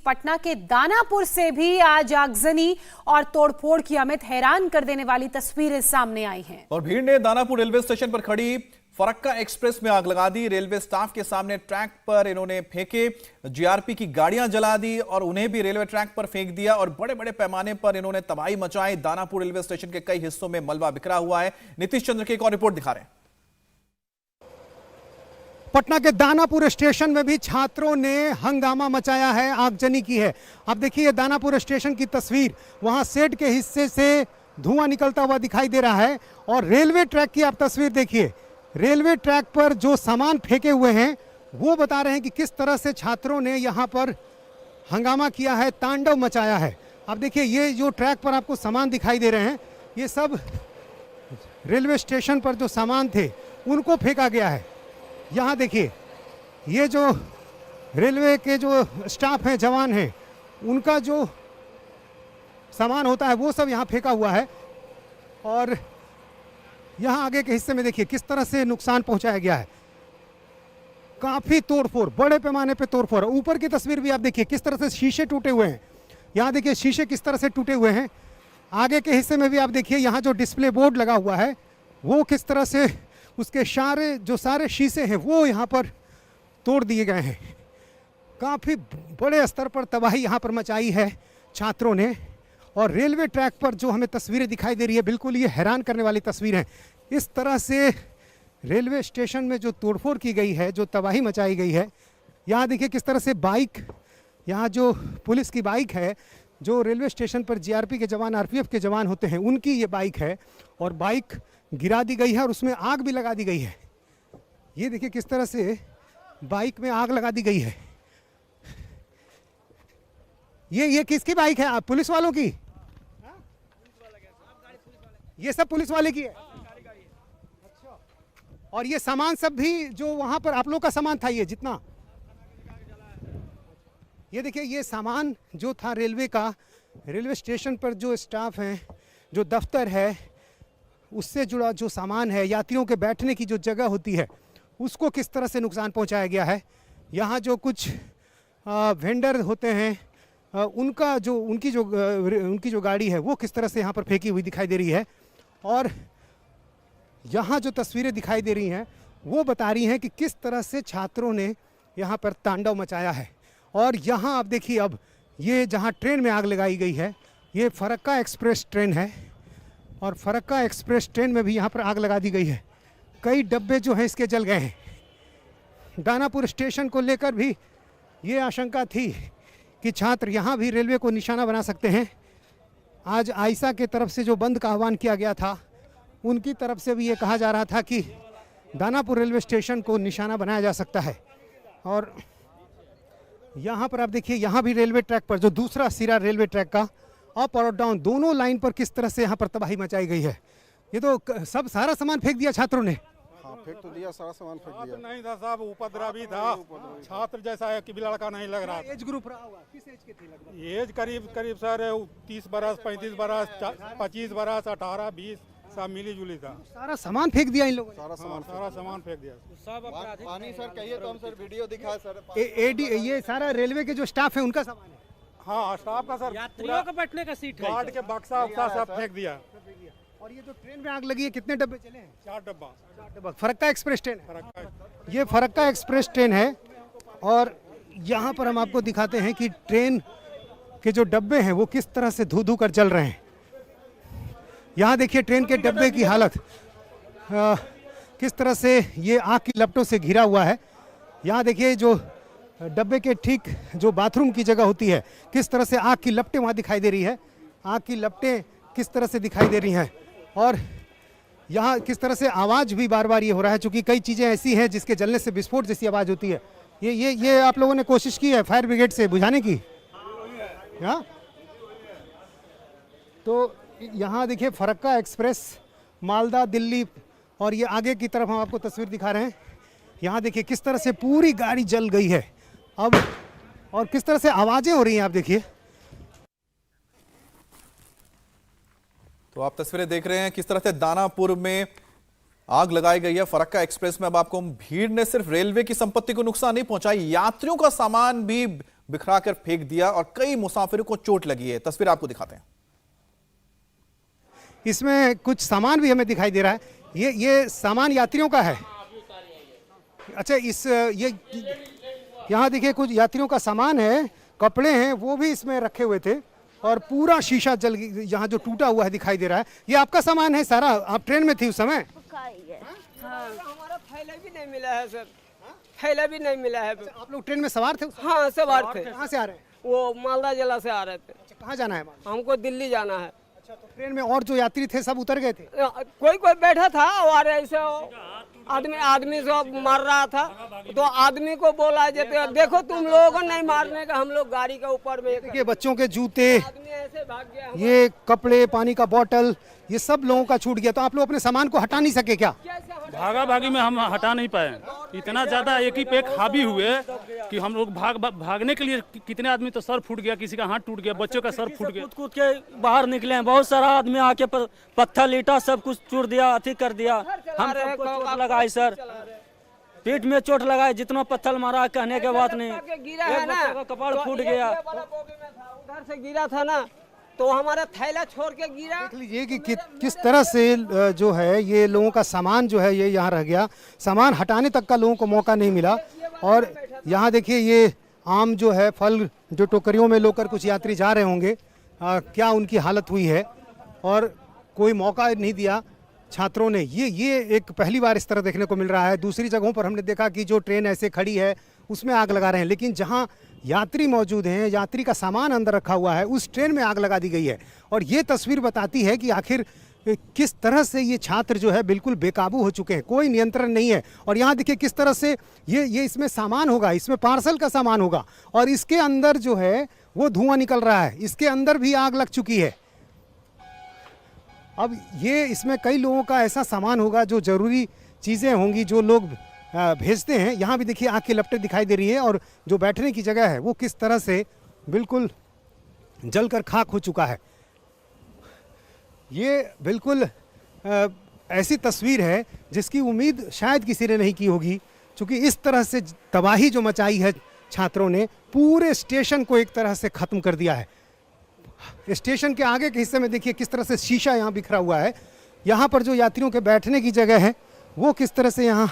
पटना के दानापुर से भी आज आगजनी और तोड़फोड़ की अमित हैरान कर देने वाली तस्वीरें सामने आई हैं। और भीड़ ने दानापुर रेलवे स्टेशन पर खड़ी फरक्का एक्सप्रेस में आग लगा दी। रेलवे स्टाफ के सामने ट्रैक पर इन्होंने फेंके जीआरपी की गाड़ियां जला दी और उन्हें भी रेलवे ट्रैक पर फेंक दिया और बड़े बड़े पैमाने पर इन्होंने तबाही मचाई। दानापुर रेलवे स्टेशन के कई हिस्सों में मलबा बिखरा हुआ है। नीतीश चंद्र की एक और रिपोर्ट दिखा रहे हैं। पटना के दानापुर स्टेशन में भी छात्रों ने हंगामा मचाया है, आगजनी की है। अब देखिए दानापुर स्टेशन की तस्वीर, वहां शेड के हिस्से से धुआं निकलता हुआ दिखाई दे रहा है और रेलवे ट्रैक की आप तस्वीर देखिए। रेलवे ट्रैक पर जो सामान फेंके हुए हैं वो बता रहे हैं कि किस तरह से छात्रों ने यहाँ पर हंगामा किया है, तांडव मचाया है। अब देखिए ये जो ट्रैक पर आपको सामान दिखाई दे रहे हैं, ये सब रेलवे स्टेशन पर जो सामान थे उनको फेंका गया है। यहाँ देखिए ये जो रेलवे के जो स्टाफ हैं, जवान हैं, उनका जो सामान होता है वो सब यहाँ फेंका हुआ है। और यहाँ आगे के हिस्से में देखिए किस तरह से नुकसान पहुँचाया गया है। काफ़ी तोड़फोड़, बड़े पैमाने पे तोड़फोड़। ऊपर की तस्वीर भी आप देखिए किस तरह से शीशे टूटे हुए हैं। यहाँ देखिए शीशे किस तरह से टूटे हुए हैं। आगे के हिस्से में भी आप देखिए यहाँ जो डिस्प्ले बोर्ड लगा हुआ है वो किस तरह से उसके सारे शीशे हैं वो यहाँ पर तोड़ दिए गए हैं। काफ़ी बड़े स्तर पर तबाही यहाँ पर मचाई है छात्रों ने। और रेलवे ट्रैक पर जो हमें तस्वीरें दिखाई दे रही है, बिल्कुल ये हैरान करने वाली तस्वीर है। इस तरह से रेलवे स्टेशन में जो तोड़फोड़ की गई है, जो तबाही मचाई गई है। यहाँ देखिए किस तरह से बाइक, यहाँ जो पुलिस की बाइक है, जो रेलवे स्टेशन पर जीआरपी के जवान, आरपीएफ के जवान होते हैं, उनकी ये बाइक है और बाइक गिरा दी गई है और उसमें आग भी लगा दी गई है। ये देखिए किस तरह से बाइक में आग लगा दी गई है। ये किसकी बाइक है? पुलिस वालों की? ये सब पुलिस वाले की है। अच्छा। और ये सामान सब भी जो वहां पर आप लोग का सामान था, ये जितना, ये देखिए ये सामान जो था रेलवे का, रेलवे स्टेशन पर जो स्टाफ है, जो दफ्तर है, उससे जुड़ा जो सामान है, यात्रियों के बैठने की जो जगह होती है, उसको किस तरह से नुकसान पहुंचाया गया है। यहाँ जो कुछ वेंडर होते हैं, उनकी जो गाड़ी है वो किस तरह से यहाँ पर फेंकी हुई दिखाई दे रही है। और यहाँ जो तस्वीरें दिखाई दे रही हैं वो बता रही हैं कि किस तरह से छात्रों ने यहाँ पर तांडव मचाया है। और यहाँ आप देखिए, अब ये जहाँ ट्रेन में आग लगाई गई है, ये फरक्का एक्सप्रेस ट्रेन है और फरक्का एक्सप्रेस ट्रेन में भी यहाँ पर आग लगा दी गई है। कई डब्बे जो हैं इसके जल गए हैं। दानापुर स्टेशन को लेकर भी ये आशंका थी कि छात्र यहाँ भी रेलवे को निशाना बना सकते हैं। आज आयशा के तरफ से जो बंद का आह्वान किया गया था, उनकी तरफ से भी ये कहा जा रहा था कि दानापुर रेलवे स्टेशन को निशाना बनाया जा सकता है। और यहाँ पर आप देखिए, यहाँ भी रेलवे ट्रैक पर जो दूसरा सिरा रेलवे ट्रैक का, अप और डाउन दोनों लाइन पर किस तरह से यहाँ पर तबाही मचाई गई है। ये तो सब सारा सामान फेंक दिया छात्रों ने। फेंक तो दिया, सारा सामान फेंक दिया। नहीं था साहब, उपद्रवी था, छात्र जैसा है कि भी लड़का नहीं लग रहा। एज ग्रुप रहा हुआ, किस एज के थे लगभग? एज करीब सर 30 बरस, 35 बरस, 25 बरस, 18, 20 सब मिली जुली था। सारा सामान फेंक दिया इन लोगों ने। सारा सामान फेंक दिया। सब पानी सर कहिए तो हम सर वीडियो दिखाए सर। एडी ये सारा रेलवे के जो स्टाफ है उनका सामान है। हाँ, स्टाफ का सर, यात्रियों का बैठने का सीट है, गार्ड के बक्सा उक्सा सब फेंक दिया। और ये जो ट्रेन में आग लगी है, कितने डब्बे चले हैं? 4 डब्बा। फरक्का एक्सप्रेस ट्रेन है। ये फरक्का एक्सप्रेस ट्रेन है और यहाँ पर हम आपको दिखाते हैं कि ट्रेन के जो डब्बे हैं वो किस तरह से धू धू कर जल रहे हैं। यहाँ देखिए ट्रेन के डब्बे की हालत किस तरह से ये आग की लपटों से घिरा हुआ है। यहाँ देखिए जो डब्बे के ठीक जो बाथरूम की जगह होती है, किस तरह से आग की लपटें वहाँ दिखाई दे रही है। आग की लपटें किस तरह से दिखाई दे रही हैं और यहाँ किस तरह से आवाज़ भी बार बार ये हो रहा है, क्योंकि कई चीज़ें ऐसी हैं जिसके जलने से विस्फोट जैसी आवाज़ होती है। ये आप लोगों ने कोशिश की है फायर ब्रिगेड से बुझाने की? हाँ, तो यहाँ देखिए फरक्का एक्सप्रेस मालदा दिल्ली, और ये आगे की तरफ हम आपको तस्वीर दिखा रहे हैं। यहाँ देखिए किस तरह से पूरी गाड़ी जल गई है अब, और किस तरह से आवाज़ें हो रही हैं आप देखिए। तो आप तस्वीरें देख रहे हैं किस तरह से दानापुर में आग लगाई गई है फरक्का एक्सप्रेस में। अब आपको भीड़ ने सिर्फ रेलवे की संपत्ति को नुकसान नहीं पहुंचाई, यात्रियों का सामान भी बिखरा कर फेंक दिया और कई मुसाफिरों को चोट लगी है। तस्वीर आपको दिखाते हैं। इसमें कुछ सामान भी हमें दिखाई दे रहा है। ये सामान यात्रियों का है। अच्छा, ये यहाँ देखिए कुछ यात्रियों का सामान है, कपड़े हैं, वो भी इसमें रखे हुए थे और पूरा शीशा जल यहाँ जो टूटा हुआ है दिखाई दे रहा है। ये आपका सामान है सारा? आप ट्रेन में थी उस समय? हमारा थैला भी नहीं मिला है सर, थैला भी नहीं मिला है। आप लोग ट्रेन में सवार थे? हाँ सवार थे। कहाँ से आ रहे हैं? वो मालदा जिला से आ रहे थे। कहाँ जाना है? हमको दिल्ली जाना है। अच्छा, तो ट्रेन में और जो यात्री थे सब उतर गए थे? कोई कोई बैठा था और ऐसे आदमी सब मार रहा था, तो आदमी को बोला जाते देखो तुम लोगों को नहीं मारने का, हम लोग गाड़ी के ऊपर में। देखिए बच्चों के जूते, आदमी ऐसे भाग गया। ये कपड़े, पानी का बोतल, ये सब लोगों का छूट गया। तो आप लोग अपने सामान को हटा नहीं सके क्या? भागा भागी में हम हटा नहीं पाए। इतना ज्यादा एक ही पे एक हावी हुए कि हम लोग भागने के लिए कितने आदमी तो सर फूट गया, किसी का हाथ टूट गया, बच्चों का सर फूट गया। कूद के बाहर निकले हैं, बहुत सारा आदमी आके पत्थर ईटा सब कुछ चूर दिया, अति कर दिया। हम सबको चोट लगाई सर, पीठ में चोट लगाई, जितना पत्थर मारा कहने के बात नहीं। गिरा है ना, का कपाड़ फूट गया। उधर से गिरा था ना, तो हमारा थैला छोड़ के गिरा। देख लीजिए कि किस तरह से जो है ये लोगों का सामान जो है ये यहाँ रह गया, सामान हटाने तक का लोगों को मौका नहीं मिला। और यहाँ देखिए ये आम जो है, फल जो टोकरियों में लेकर कुछ यात्री जा रहे होंगे, क्या उनकी हालत हुई है, और कोई मौका नहीं दिया छात्रों ने। ये एक पहली बार इस तरह देखने को मिल रहा है। दूसरी जगहों पर हमने देखा कि जो ट्रेन ऐसे खड़ी है उसमें आग लगा रहे हैं, लेकिन जहाँ यात्री मौजूद हैं, यात्री का सामान अंदर रखा हुआ है, उस ट्रेन में आग लगा दी गई है। और ये तस्वीर बताती है कि आखिर किस तरह से ये छात्र जो है बिल्कुल बेकाबू हो चुके हैं, कोई नियंत्रण नहीं है। और यहाँ देखिए किस तरह से ये इसमें सामान होगा, इसमें पार्सल का सामान होगा, और इसके अंदर जो है वो धुआं निकल रहा है, इसके अंदर भी आग लग चुकी है। अब ये इसमें कई लोगों का ऐसा सामान होगा जो ज़रूरी चीज़ें होंगी जो लोग भेजते हैं। यहाँ भी देखिए आग की लपटें दिखाई दे रही है, और जो बैठने की जगह है वो किस तरह से बिल्कुल जलकर खाक हो चुका है। ये बिल्कुल ऐसी तस्वीर है जिसकी उम्मीद शायद किसी ने नहीं की होगी, क्योंकि इस तरह से तबाही जो मचाई है छात्रों ने, पूरे स्टेशन को एक तरह से ख़त्म कर दिया है। स्टेशन के आगे के हिस्से में देखिए किस तरह से शीशा यहाँ बिखरा हुआ है। यहाँ पर जो यात्रियों के बैठने की जगह है वो किस तरह से यहाँ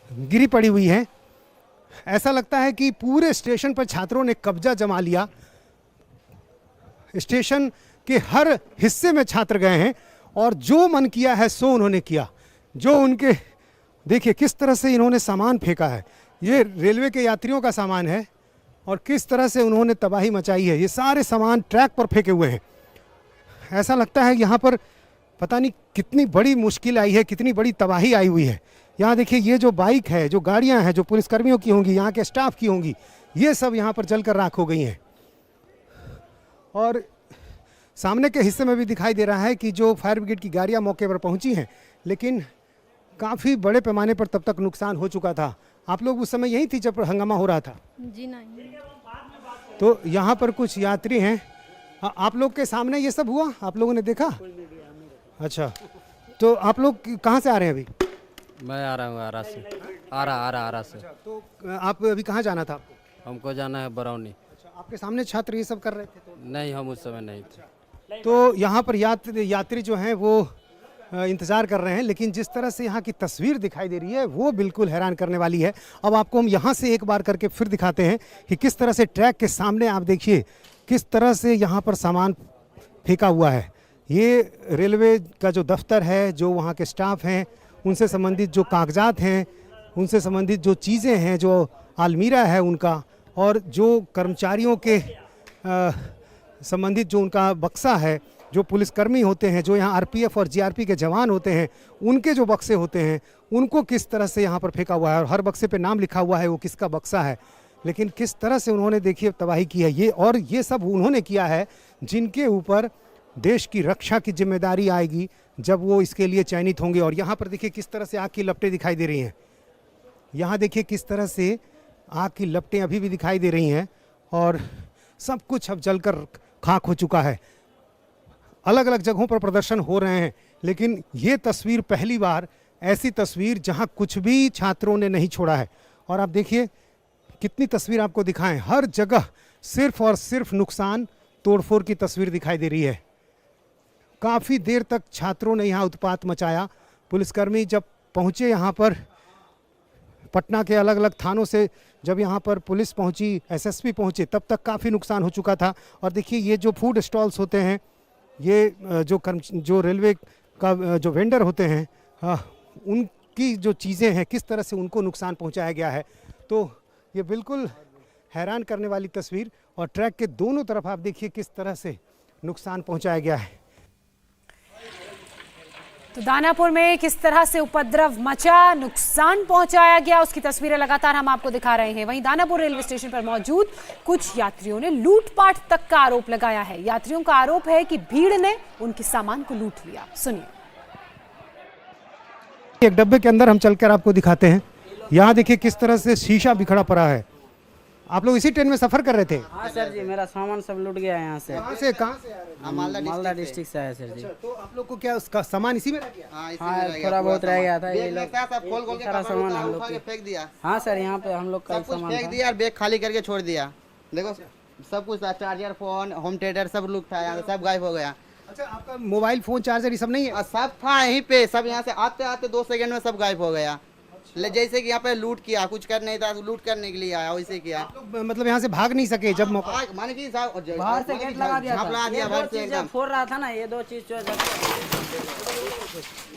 गिरी पड़ी हुई है। ऐसा लगता है कि पूरे स्टेशन पर छात्रों ने कब्जा जमा लिया। स्टेशन के हर हिस्से में छात्र गए हैं और जो मन किया है सो उन्होंने किया। जो उनके देखिए किस तरह से इन्होंने सामान फेंका है, ये रेलवे के यात्रियों का सामान है, और किस तरह से उन्होंने तबाही मचाई है। ये सारे सामान ट्रैक पर फेंके हुए हैं। ऐसा लगता है यहाँ पर पता नहीं कितनी बड़ी मुश्किल आई है, कितनी बड़ी तबाही आई हुई है। यहाँ देखिए ये जो बाइक है, जो गाड़ियाँ हैं, जो पुलिसकर्मियों की होंगी, यहाँ के स्टाफ की होंगी, ये सब यहाँ पर जलकर राख हो गई हैं। और सामने के हिस्से में भी दिखाई दे रहा है कि जो फायर ब्रिगेड की गाड़ियाँ मौके पर पहुँची हैं, लेकिन काफ़ी बड़े पैमाने पर तब तक नुकसान हो चुका था। आप लोग उस समय यहीं थी जब हंगामा हो रहा था? जी नहीं। तो यहाँ पर कुछ यात्री हैं। आप लोग के सामने ये सब हुआ, आप लोगों ने देखा? अच्छा, तो आप लोग कहाँ से आ रहे हैं अभी? मैं आ रहा हूँ आरा से। आरा से। तो आप अभी कहाँ जाना था आपको? हमको जाना है बरौनी। अच्छा, आपके सामने छात्र ये सब कर रहे थे? तो नहीं, हम उस समय नहीं थे। तो यहाँ पर यात्री जो हैं वो इंतज़ार कर रहे हैं, लेकिन जिस तरह से यहाँ की तस्वीर दिखाई दे रही है वो बिल्कुल हैरान करने वाली है। अब आपको हम यहाँ से एक बार करके फिर दिखाते हैं कि किस तरह से ट्रैक के सामने आप देखिए किस तरह से यहाँ पर सामान फेंका हुआ है। ये रेलवे का जो दफ्तर है, जो वहाँ के स्टाफ हैं, उनसे संबंधित जो कागजात हैं, उनसे संबंधित जो चीज़ें हैं, जो अलमीरा है उनका, और जो कर्मचारियों के संबंधित जो उनका बक्सा है, जो पुलिसकर्मी होते हैं, जो यहाँ आरपीएफ और जीआरपी के जवान होते हैं, उनके जो बक्से होते हैं, उनको किस तरह से यहाँ पर फेंका हुआ है। और हर बक्से पे नाम लिखा हुआ है वो किसका बक्सा है। लेकिन किस तरह से उन्होंने देखिए तबाही की है। ये सब उन्होंने किया है जिनके ऊपर देश की रक्षा की जिम्मेदारी आएगी जब वो इसके लिए चयनित होंगे। और यहाँ पर देखिए किस तरह से आग की लपटें दिखाई दे रही हैं। यहाँ देखिए किस तरह से आग की लपटें अभी भी दिखाई दे रही हैं, और सब कुछ अब जलकर खाक हो चुका है। अलग अलग जगहों पर प्रदर्शन हो रहे हैं, लेकिन ये तस्वीर पहली बार ऐसी तस्वीर जहां कुछ भी छात्रों ने नहीं छोड़ा है। और आप देखिए कितनी तस्वीर आपको दिखाएं, हर जगह सिर्फ और सिर्फ नुकसान, तोड़फोड़ की तस्वीर दिखाई दे रही है। काफ़ी देर तक छात्रों ने यहाँ उत्पात मचाया। पुलिसकर्मी जब पहुँचे यहाँ पर, पटना के अलग अलग थानों से जब यहाँ पर पुलिस पहुँची, एसएसपी पहुँचे, तब तक काफ़ी नुकसान हो चुका था। और देखिए ये जो फूड स्टॉल्स होते हैं, ये जो रेलवे का जो वेंडर होते हैं, उनकी जो चीज़ें हैं किस तरह से उनको नुकसान पहुँचाया गया है, तो ये बिल्कुल हैरान करने वाली तस्वीर। और ट्रैक के दोनों तरफ आप देखिए किस तरह से नुकसान पहुँचाया गया है। तो दानापुर में किस तरह से उपद्रव मचा, नुकसान पहुंचाया गया, उसकी तस्वीरें लगातार हम आपको दिखा रहे हैं। वहीं दानापुर रेलवे स्टेशन पर मौजूद कुछ यात्रियों ने लूटपाट तक का आरोप लगाया है। यात्रियों का आरोप है कि भीड़ ने उनके सामान को लूट लिया। सुनिए। एक डब्बे के अंदर हम चलकर आपको दिखाते हैं। यहाँ देखिए किस तरह से शीशा बिखरा पड़ा है। आप लोग इसी ट्रेन में सफर कर रहे थे? हाँ सर जी, मेरा सामान सब लूट गया है यहाँ से। कहाँ से आ रहे हैं? मालदा डिस्ट्रिक्ट से आया सर जी। तो आप लोग को क्या उसका सामान इसी में रह गया? हाँ थोड़ा बहुत रह गया था, ये लोग सारा सामान हम लोग फेंक दिया। हाँ सर, यहाँ पे हम लोग का सामान फेंक दिया और बैग खाली करके छोड़ दिया। देखो सब कुछ था, चार्जर, फोन, होम थिएटर सब लूट था, यहाँ सब गायब हो गया। अच्छा, आपका मोबाइल फोन चार्जर ये सब नहीं है? सब था यहीं पे, सब यहाँ से आते आते 2 सेकंड में सब गायब हो गया। जैसे कि यहाँ पे लूट किया, कुछ कर नहीं था, लूट करने के लिए आया, वैसे किया। मतलब यहाँ से भाग नहीं सके जब मौका? माने कि बाहर से गेट लगा दिया था। बाहर से एकदम फोड़ रहा था ना, ये 2 चीज जो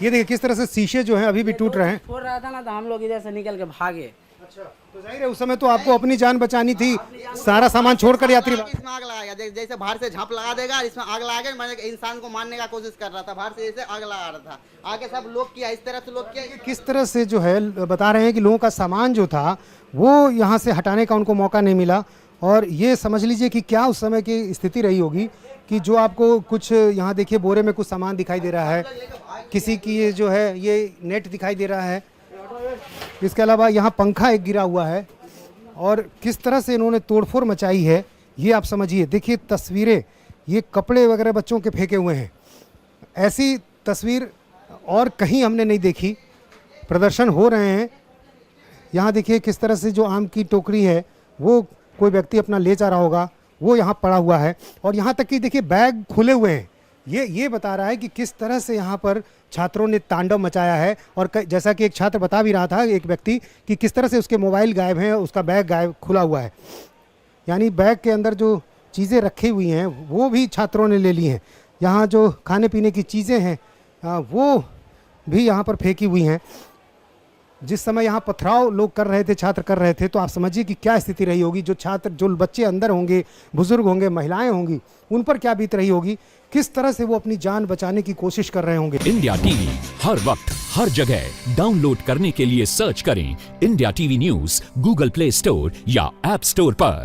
ये देखिए किस तरह से शीशे जो हैं अभी भी टूट रहे हैं। फोड़ रहा था ना, तो हम लोग इधर से निकल के भागे। अच्छा, तो जाहिर है उस समय तो आपको अपनी जान बचानी थी, सारा सामान छोड़कर यात्री। इसमें आग लगाया, जैसे बाहर से झांप लगा देगा, इसमें आग लगा के मैंने इंसान को मारने का कोशिश कर रहा था, बाहर से आग लगा रहा था, आगे सब लोग किया, इस तरह से लोग किया। किस तरह से जो है बता रहे हैं कि लोगों का सामान जो था वो यहाँ से हटाने का उनको मौका नहीं मिला। और ये समझ लीजिए कि क्या उस समय की स्थिति रही होगी कि जो आपको कुछ यहाँ देखिए बोरे में कुछ सामान दिखाई दे रहा है, किसी की ये जो है ये नेट दिखाई दे रहा है, इसके अलावा यहाँ पंखा एक गिरा हुआ है। और किस तरह से इन्होंने तोड़फोड़ मचाई है ये आप समझिए। देखिए तस्वीरें, ये कपड़े वगैरह बच्चों के फेंके हुए हैं। ऐसी तस्वीर और कहीं हमने नहीं देखी। प्रदर्शन हो रहे हैं, यहाँ देखिए किस तरह से जो आम की टोकरी है वो कोई व्यक्ति अपना ले जा रहा होगा, वो यहाँ पड़ा हुआ है। और यहाँ तक कि देखिए बैग खुले हुए हैं। ये बता रहा है कि किस तरह से यहाँ पर छात्रों ने तांडव मचाया है। और जैसा कि एक छात्र बता भी रहा था, एक व्यक्ति, कि किस तरह से उसके मोबाइल गायब हैं, उसका बैग गायब खुला हुआ है, यानी बैग के अंदर जो चीज़ें रखी हुई हैं वो भी छात्रों ने ले ली हैं। यहाँ जो खाने पीने की चीज़ें हैं वो भी यहाँ पर फेंकी हुई हैं। जिस समय यहाँ पथराव लोग कर रहे थे, छात्र कर रहे थे, तो आप समझिए कि क्या स्थिति रही होगी। जो छात्र, जो बच्चे अंदर होंगे, बुजुर्ग होंगे, महिलाएं होंगी, उन पर क्या बीत रही होगी, किस तरह से वो अपनी जान बचाने की कोशिश कर रहे होंगे। इंडिया टीवी हर वक्त हर जगह डाउनलोड करने के लिए सर्च करें India TV news Google play store या ऐप स्टोर पर।